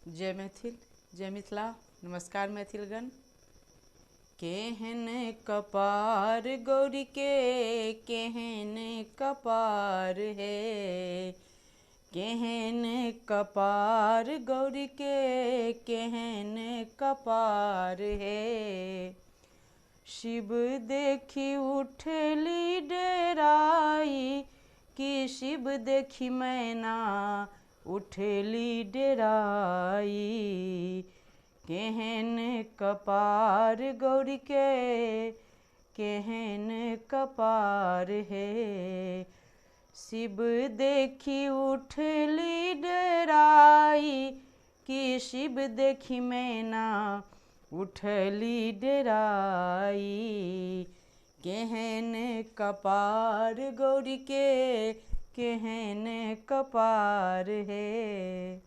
जय मैथिल, जय मिथिला। नमस्कार मैथिलगण। केहन कपार गौरी के केहन कपार है, केहन कपार गौरी के केहन कपार है। शिव देखी उठली डेराई कि शिव देखी मैना उठली डेराई। केहन कपार गौरी के केहन कपार है। शिव देखी उठली डेराई कि शिव देखी मैना उठली डेराई। केहन कपार गौरी के केहन कपार है।